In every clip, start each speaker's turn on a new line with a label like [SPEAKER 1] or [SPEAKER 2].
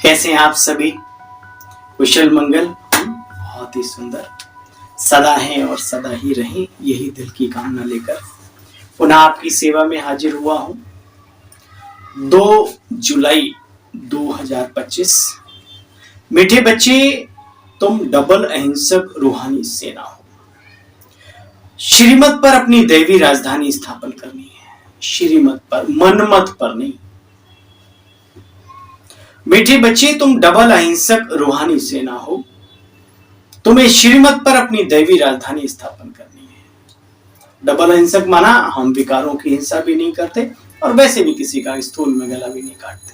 [SPEAKER 1] कैसे हैं आप सभी? कुशल मंगल? बहुत ही सुंदर। सदा हैं और सदा ही रहें, यही दिल की कामना लेकर पुनः आपकी सेवा में हाजिर हुआ हूं। 2 जुलाई 2025। मीठे बच्चे, तुम डबल अहिंसक रूहानी सेना हो। श्रीमत पर अपनी दैवी राजधानी स्थापन करनी है। श्रीमत पर, मनमत पर नहीं। मीठे बच्चे, तुम डबल अहिंसक रूहानी सेना हो। तुम्हें श्रीमत पर अपनी दैवी राजधानी स्थापन करनी है। डबल अहिंसक माना हम विकारों की हिंसा भी नहीं करते और वैसे भी किसी का स्थूल में गला भी नहीं काटते।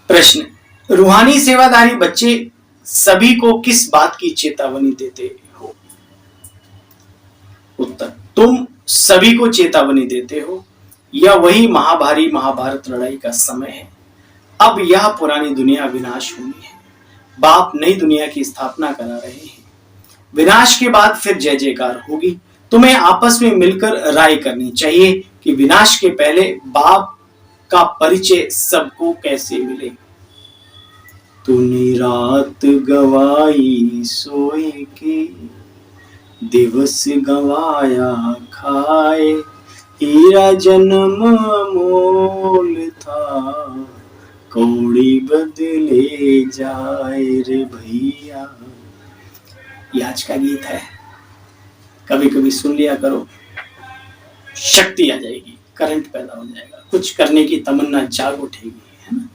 [SPEAKER 1] प्रश्न, रूहानी सेवादारी बच्चे सभी को किस बात की चेतावनी देते हो? उत्तर, तुम सभी को चेतावनी देते हो। यह वही महाभारी महाभारत लड़ाई का समय है। अब यह पुरानी दुनिया विनाश होनी है। बाप नई दुनिया की स्थापना करा रहे हैं। विनाश के बाद फिर जय जयकार होगी। तुम्हें आपस में मिलकर राय करनी चाहिए कि विनाश के पहले बाप का परिचय सबको कैसे मिले। तूने रात गवाई सोए के, दिवस गवाया खाए। हीरा जन्म मोल था, कौड़ी बदले जाए रे भैया। ये आज का गीत है, कभी कभी सुन लिया करो, शक्ति आ जाएगी, करंट पैदा हो जाएगा, कुछ करने की तमन्ना जाग उठेगी, है ना।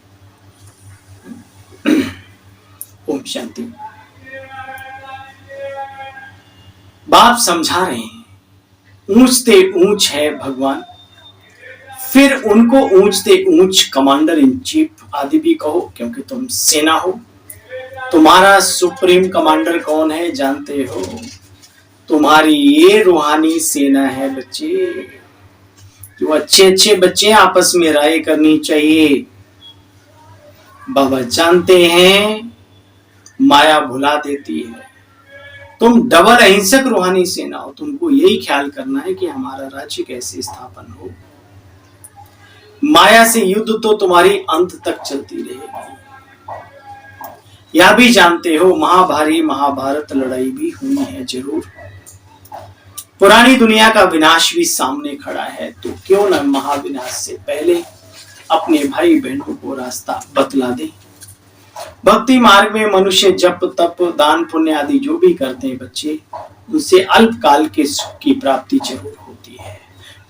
[SPEAKER 1] ओम शांति। बाप समझा रहे हैं, ऊंचते ऊंच है भगवान, फिर उनको ऊंचते ऊंच कमांडर इन चीफ आदि भी कहो, क्योंकि तुम सेना हो। तुम्हारा सुप्रीम कमांडर कौन है जानते हो? तुम्हारी ये रूहानी सेना है बच्चे। जो अच्छे अच्छे बच्चे आपस में राय करनी चाहिए। बाबा जानते हैं माया भुला देती है। तुम डबल अहिंसक रूहानी सेना हो। तुमको यही ख्याल करना है कि हमारा राज्य कैसे स्थापन हो। माया से युद्ध तो तुम्हारी अंत तक चलती रहेगी। यह भी जानते हो महाभारी महाभारत लड़ाई भी होनी है जरूर। पुरानी दुनिया का विनाश भी सामने खड़ा है, तो क्यों न महाविनाश से पहले अपने भाई बहनों को रास्ता बतला दे। भक्ति मार्ग में मनुष्य जप तप दान पुण्य आदि जो भी करते हैं बच्चे, उनसे अल्पकाल के सुख की प्राप्ति जरूर होती है,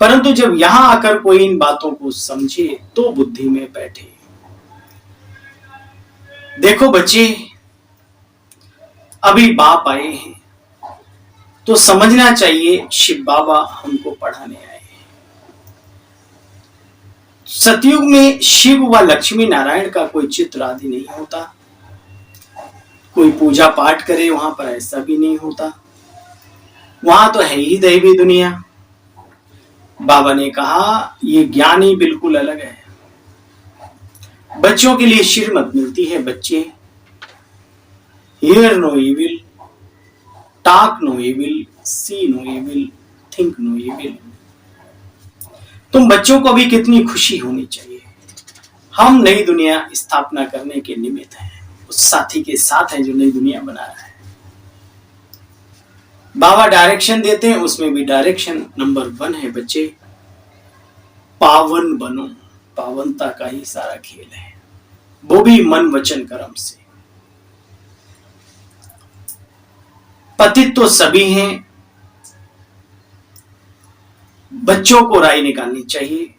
[SPEAKER 1] परंतु जब यहां आकर कोई इन बातों को समझे तो बुद्धि में बैठे। देखो बच्चे, अभी बाप आए हैं तो समझना चाहिए शिव बाबा हमको पढ़ाने आए हैं। सतयुग में शिव व लक्ष्मी नारायण का कोई चित्र आदि नहीं होता। कोई पूजा पाठ करे वहां पर, ऐसा भी नहीं होता। वहां तो है ही दैवी दुनिया। बाबा ने कहा ये ज्ञान ही बिल्कुल अलग है। बच्चों के लिए श्रीमत मिलती है बच्चे। Hear no evil, talk no evil, see no evil, think no evil. तुम बच्चों को भी कितनी खुशी होनी चाहिए। हम नई दुनिया स्थापना करने के निमित्त हैं, उस साथी के साथ हैं जो नई दुनिया बना रहा है। बाबा डायरेक्शन देते हैं, उसमें भी डायरेक्शन नंबर 1 है बच्चे, पावन बनो। पावनता का ही सारा खेल है, वो भी मन वचन कर्म से। पतित तो सभी हैं। बच्चों को राय निकालनी चाहिए,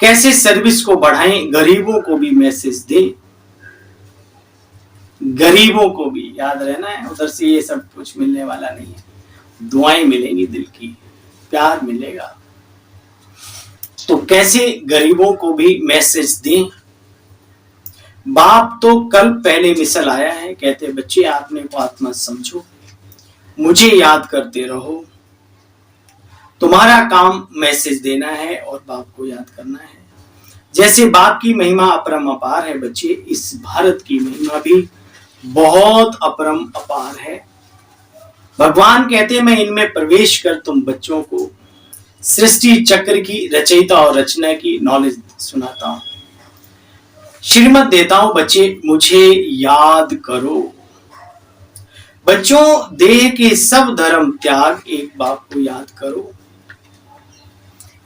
[SPEAKER 1] कैसे सर्विस को बढ़ाएं, गरीबों को भी मैसेज दें। गरीबों को भी याद रहना है, उधर से ये सब कुछ मिलने वाला नहीं है। दुआएं मिलेंगी, दिल की प्यार मिलेगा। तो कैसे गरीबों को भी मैसेज दें। बाप तो कल पहले मिसल आया है, कहते बच्चे आपने को आत्मा समझो, मुझे याद करते रहो। तुम्हारा काम मैसेज देना है और बाप को याद करना है। जैसे बाप की महिमा अपरम अपार है बच्चे, इस भारत की महिमा भी बहुत अपरम अपार है। भगवान कहते हैं मैं इनमें प्रवेश कर तुम बच्चों को सृष्टि चक्र की रचयिता और रचना की नॉलेज सुनाता हूं। श्रीमत देता हूं बच्चे, मुझे याद करो। बच्चों, देह के सब धर्म त्याग, एक बाप को याद करो।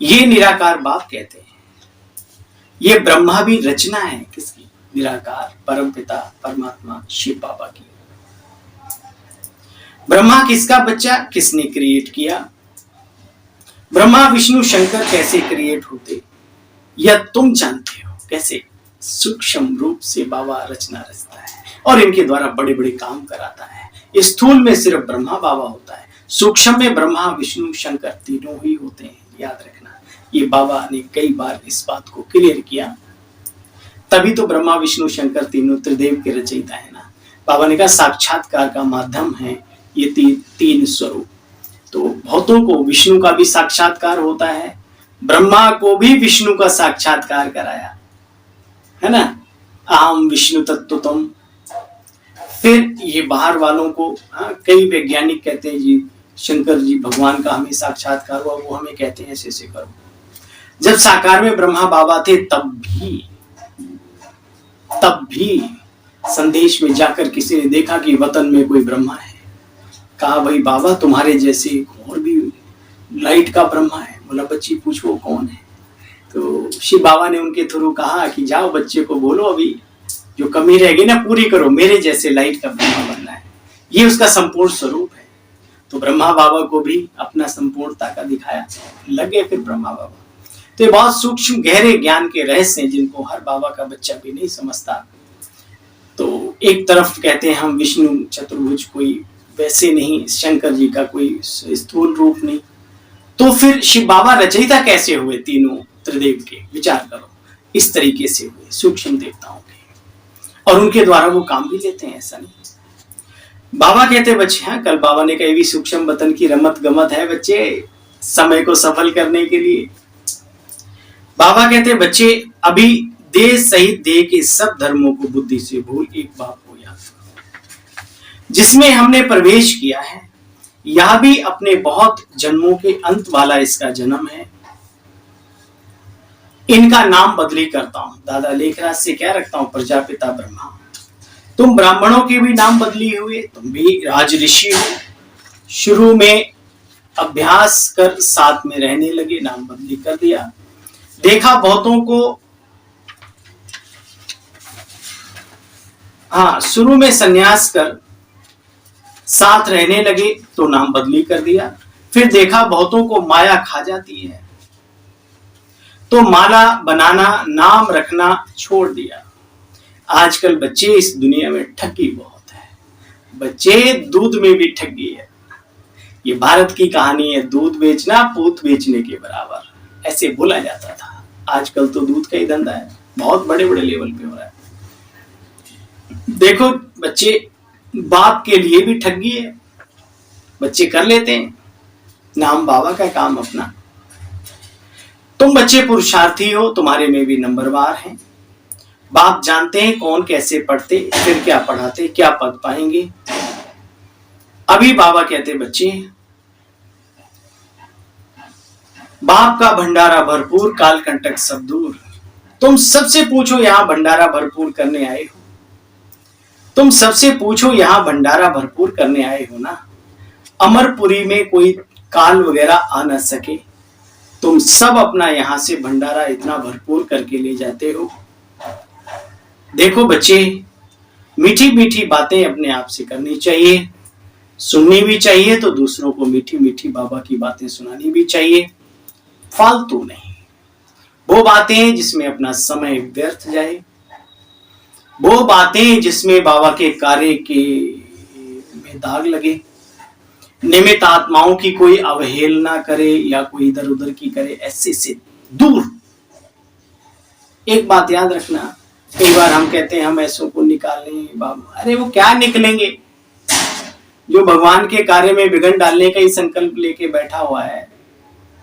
[SPEAKER 1] ये निराकार बाप कहते हैं। ये ब्रह्मा भी रचना है किसकी? निराकार परमपिता परमात्मा शिव बाबा की। ब्रह्मा किसका बच्चा? किसने क्रिएट किया? ब्रह्मा विष्णु शंकर कैसे क्रिएट होते, यह तुम जानते हो कैसे? सूक्ष्म रूप से बाबा रचना रचता है और इनके द्वारा बड़े बड़े काम कराता है। स्थूल में सिर्फ ब्रह्मा बाबा होता है, सूक्ष्म में ब्रह्मा विष्णु शंकर तीनों ही होते हैं। याद रखना, ये बाबा ने कई बार इस बात को क्लियर किया। तभी तो ब्रह्मा विष्णु शंकर तीनों त्रिदेव के रचयिता है ना। बाबा ने कहा साक्षात्कार का माध्यम है ये तीन स्वरूप। तो बहुतों को विष्णु का भी साक्षात्कार होता है, ब्रह्मा को भी विष्णु का साक्षात्कार कराया है ना, अहम विष्णु तत्त्वतम। फिर ये बाहर वालों को कई वैज्ञानिक कहते हैं जी शंकर जी भगवान का हमें साक्षात्कार हुआ, वो हमें कहते हैं ऐसे ऐसे करो। जब साकार में ब्रह्मा बाबा थे तब भी संदेश में जाकर किसी ने देखा कि वतन में कोई ब्रह्मा है, कहा भाई बाबा तुम्हारे जैसे और भी लाइट का ब्रह्मा है। बोला बच्ची पूछो कौन है। तो शिव बाबा ने उनके थ्रू कहा कि जाओ बच्चे को बोलो अभी जो कमी रहेगी ना पूरी करो, मेरे जैसे लाइट का ब्रह्मा बनना है। ये उसका संपूर्ण स्वरूप है। तो ब्रह्मा बाबा को भी अपना संपूर्णता का दिखाया, लगे फिर ब्रह्मा बाबा। तो ये बहुत सूक्ष्म गहरे ज्ञान के रहस्य हैं जिनको हर बाबा का बच्चा भी नहीं समझता। तो एक तरफ कहते हैं हम विष्णु चतुर्भुज, कोई वैसे नहीं, शंकर जी का कोई स्थूल रूप नहीं। तो फिर शिव बाबा रचयिता कैसे हुए तीनों त्रिदेव के? विचार करो, इस तरीके से हुए सूक्ष्म देवताओं के, और उनके द्वारा वो काम भी लेते हैं, ऐसा नहीं। बाबा कहते बच्चे, हाँ कल बाबा ने कहा भी सूक्ष्म वतन की रमत गमत है बच्चे, समय को सफल करने के लिए। बाबा कहते बच्चे अभी देह सहित देह के सब धर्मों को बुद्धि से भूल, एक बाप को याद करो। जिसमें हमने प्रवेश किया है, यह भी अपने बहुत जन्मों के अंत वाला इसका जन्म है। इनका नाम बदली करता हूं, दादा लेखराज से क्या रखता हूं, प्रजापिता ब्रह्मा। तुम ब्राह्मणों के भी नाम बदली हुए, तुम भी राज ऋषि हो। शुरू में अभ्यास कर साथ में रहने लगे, नाम बदली कर दिया। देखा बहुतों को, हाँ शुरू में सन्यास कर साथ रहने लगे तो नाम बदली कर दिया। फिर देखा बहुतों को माया खा जाती है तो माला बनाना नाम रखना छोड़ दिया। आजकल बच्चे इस दुनिया में ठगी बहुत है, बच्चे दूध में भी ठगी है। ये भारत की कहानी है, दूध बेचना पूत बेचने के बराबर, ऐसे बोला जाता था। आजकल तो दूध का ही धंधा है, बहुत बड़े बड़े लेवल पे हो रहा है। देखो बच्चे, बाप के लिए भी ठगी है, बच्चे कर लेते हैं नाम बाबा का काम अपना। तुम बच्चे पुरुषार्थी हो, तुम्हारे में भी नंबरवार हैं। बाप जानते हैं कौन कैसे पढ़ते, फिर क्या पढ़ाते, क्या पद पाएंगे। अभी बाबा कहते बच्चे बाप का भंडारा भरपूर, काल कंटक सब दूर। तुम सबसे पूछो यहां भंडारा भरपूर करने आए हो, तुम सबसे पूछो यहां भंडारा भरपूर करने आए हो ना। अमरपुरी में कोई काल वगैरह आ न सके, तुम सब अपना यहां से भंडारा इतना भरपूर करके ले जाते हो। देखो बच्चे, मीठी मीठी बातें अपने आप से करनी चाहिए, सुननी भी चाहिए तो दूसरों को मीठी मीठी बाबा की बातें सुनानी भी चाहिए, फालतू नहीं। वो बातें जिसमें अपना समय व्यर्थ जाए, वो बातें जिसमें बाबा के कार्य के में दाग लगे, निमित्त आत्माओं की कोई अवहेलना करे या कोई इधर उधर की करे, ऐसे से दूर। एक बात याद रखना, कई बार हम कहते हैं हम ऐसों को निकालें बाबा, अरे वो क्या निकलेंगे, जो भगवान के कार्य में विघ्न डालने का ही संकल्प लेके बैठा हुआ है,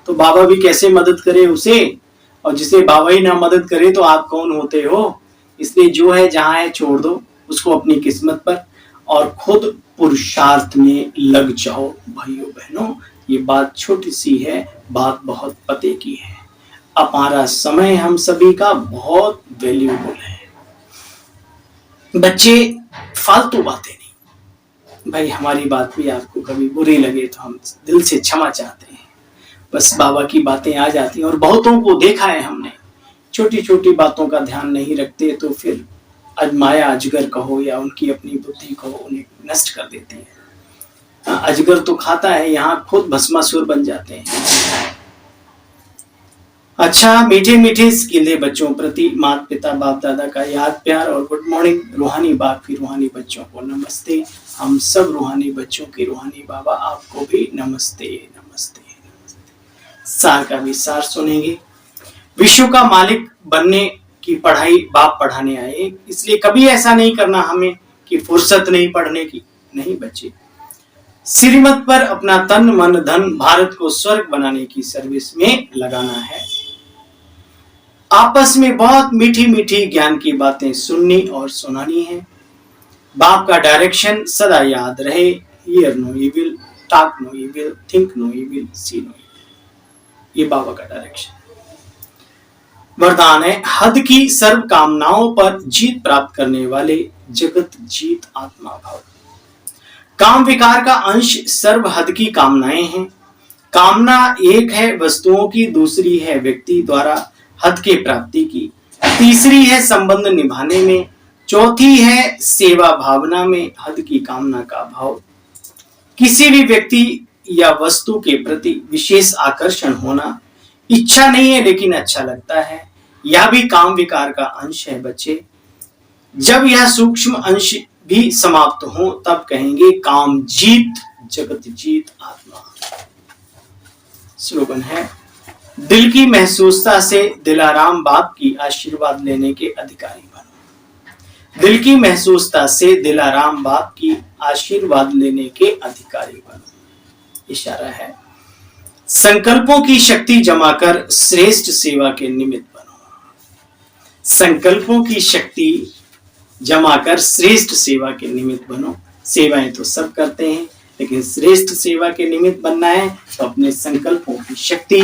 [SPEAKER 1] तो बाबा भी कैसे मदद करे उसे, और जिसे बाबा ही ना मदद करे तो आप कौन होते हो। इसलिए जो है जहां है छोड़ दो उसको अपनी किस्मत पर, और खुद पुरुषार्थ में लग जाओ भाइयों बहनों। ये बात छोटी सी है, बात बहुत पते की है। हमारा समय हम सभी का बहुत वैल्यूएबल है, बच्चे फालतू बातें नहीं, भाई हमारी बात भी आपको कभी बुरी लगे तो हम दिल से क्षमा चाहते हैं, बस बाबा की बातें आ जाती हैं। और बहुतों को देखा है हमने, छोटी छोटी बातों का ध्यान नहीं रखते तो फिर अजमाया अजगर कहो या उनकी अपनी बुद्धि को उन्हें नष्ट कर देती है। अजगर तो खाता है, यहाँ खुद भस्मासुर बन जाते हैं। अच्छा, मीठे मीठे स्किले बच्चों प्रति माता पिता बाप दादा का याद प्यार और गुड मॉर्निंग। रूहानी बाप की रूहानी बच्चों को नमस्ते। हम सब रूहानी बच्चों के रूहानी बाबा आपको भी नमस्ते नमस्ते नमस्ते। सार का भी सार सुनेंगे। विश्व का मालिक बनने की पढ़ाई बाप पढ़ाने आए, इसलिए कभी ऐसा नहीं करना हमें कि फुर्सत नहीं पढ़ने की। नहीं बच्चे, श्रीमत पर अपना तन मन धन भारत को स्वर्ग बनाने की सर्विस में लगाना है। आपस में बहुत मीठी मीठी ज्ञान की बातें सुननी और सुनानी है। बाप का डायरेक्शन सदा याद रहे, hear no evil, talk no evil, think no evil, see no evil. ये बाबा का डायरेक्शन वरदान है। हद की सर्व कामनाओं पर जीत प्राप्त करने वाले जगत जीत आत्मा भाव। काम विकार का अंश सर्व हद की कामनाएं हैं। कामना एक है वस्तुओं की, दूसरी है व्यक्ति द्वारा हद के प्राप्ति की, तीसरी है संबंध निभाने में, चौथी है सेवा भावना में हद की कामना का भाव। किसी भी व्यक्ति या वस्तु के प्रति विशेष आकर्षण होना इच्छा नहीं है लेकिन अच्छा लगता है, यह भी काम विकार का अंश है बच्चे। जब यह सूक्ष्म अंश भी समाप्त हो तब कहेंगे काम जीत जगत जीत आत्मा। स्लोगन है, दिल की महसूसता से दिलाराम बाप की आशीर्वाद लेने के अधिकारी बनो। दिल की महसूसता से दिलाराम बाप की आशीर्वाद लेने के अधिकारी बनो। इशारा है, संकल्पों की शक्ति जमा कर श्रेष्ठ सेवा के निमित्त बनो। संकल्पों की शक्ति जमा कर श्रेष्ठ सेवा के निमित्त बनो। सेवाएं तो सब करते हैं, लेकिन श्रेष्ठ सेवा के निमित्त बनना है तो अपने संकल्पों की शक्ति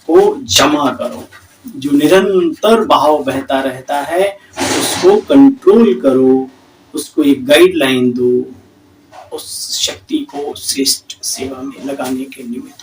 [SPEAKER 1] को जमा करो। जो निरंतर बहाव बहता रहता है उसको कंट्रोल करो, उसको एक गाइडलाइन दो, उस शक्ति को श्रेष्ठ सेवा में लगाने के निमित्त